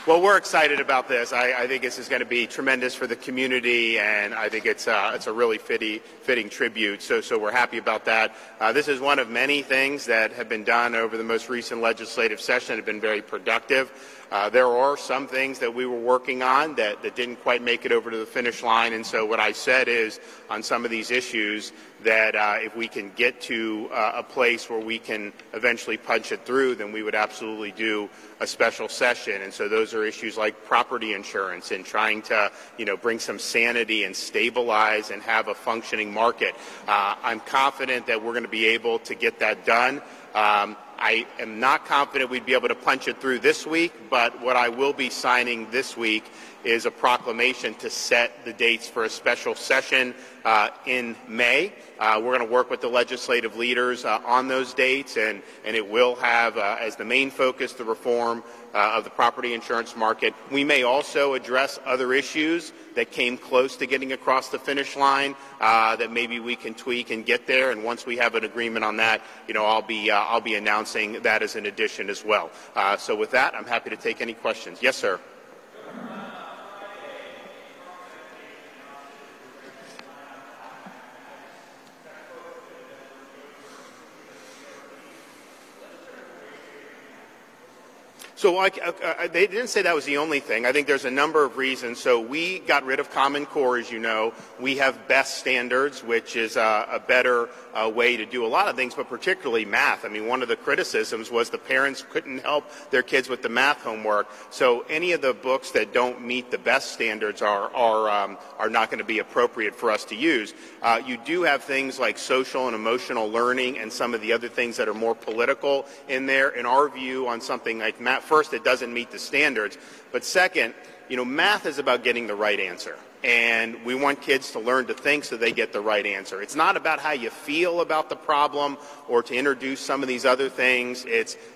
Well, we're excited about this. I think this is going to be tremendous for the community, and I think it's a really fitting tribute. So we're happy about that. This is one of many things that have been done over the most recent legislative session. Have been very productive. There are some things that we were working on that didn't quite make it over to the finish line, and so what I said is on some of these issues that if we can get to a place where we can eventually punch it through, then we would absolutely do a special session. And so those are issues like property insurance and trying to, bring some sanity and stabilize and have a functioning market. I'm confident that we're going to be able to get that done. I am not confident we'd be able to punch it through this week, but what I will be signing this week is a proclamation to set the dates for a special session in May. We're going to work with the legislative leaders on those dates, and it will have as the main focus the reform of the property insurance market. We may also address other issues that came close to getting across the finish line that maybe we can tweak and get there. And once we have an agreement on that, I'll be announcing that as an addition as well. So with that, I'm happy to take any questions. Yes, sir. So they didn't say that was the only thing. I think there's a number of reasons. So we got rid of Common Core, as you know. We have best standards, which is a better way to do a lot of things, but particularly math. I mean, one of the criticisms was the parents couldn't help their kids with the math homework. So any of the books that don't meet the best standards are not going to be appropriate for us to use. You do have things like social and emotional learning and some of the other things that are more political in there. In our view, on something like math, first, it doesn't meet the standards, but second, math is about getting the right answer, and we want kids to learn to think so they get the right answer. It's not about how you feel about the problem or to introduce some of these other things.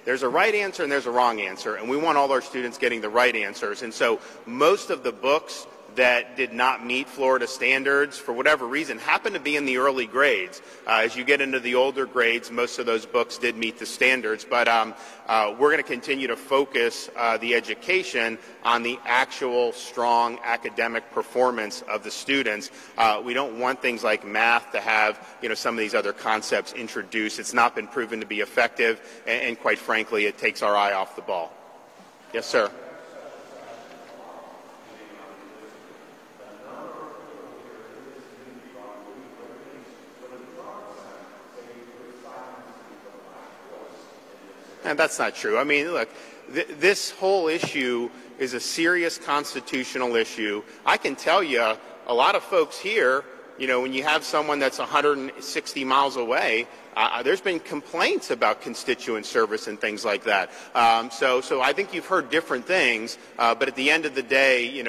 There's a right answer and there's a wrong answer, and we want all our students getting the right answers. And so most of the books that did not meet Florida standards for whatever reason happen to be in the early grades. As you get into the older grades, most of those books did meet the standards, but we're going to continue to focus the education on the actual strong academic performance of the students. We don't want things like math to have some of these other concepts introduced. It's not been proven to be effective, and quite frankly, it takes our eye off the ball. Yes, sir. And that's not true. I mean, look, this whole issue is a serious constitutional issue. I can tell you, a lot of folks here, when you have someone that's 160 miles away, there's been complaints about constituent service and things like that. So I think you've heard different things, but at the end of the day,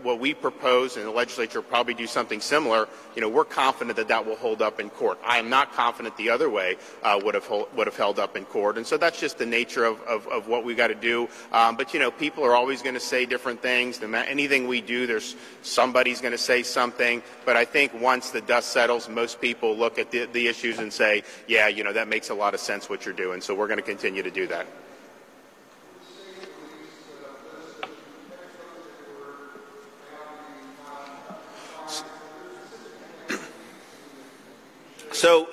what we propose, and the legislature will probably do something similar, we're confident that will hold up in court. I am not confident the other way would have held up in court, and so that's just the nature of what we got to do. But people are always going to say different things. Anything we do, there's somebody's going to say something. But I think once the dust settles, most people look at the issues and say, yeah, that makes a lot of sense what you're doing, so we're going to continue to do that. So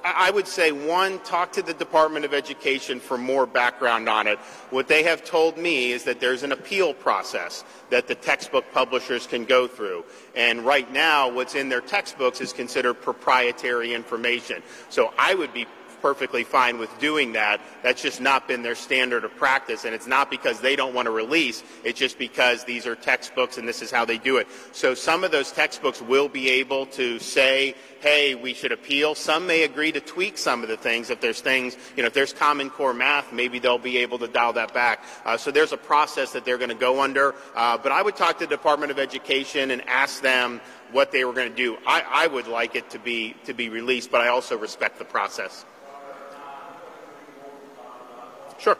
I would say, one, talk to the Department of Education for more background on it. What they have told me is that there's an appeal process that the textbook publishers can go through. And right now, what's in their textbooks is considered proprietary information. So I would be perfectly fine with doing that. That's just not been their standard of practice, and it's not because they don't want to release. It's just because these are textbooks and this is how they do it. So some of those textbooks will be able to say, hey, we should appeal. Some may agree to tweak some of the things. If there's things, if there's Common Core math, maybe they'll be able to dial that back. So there's a process that they're going to go under. But I would talk to the Department of Education and ask them what they were going to do. I would like it to be released, but I also respect the process. Sure.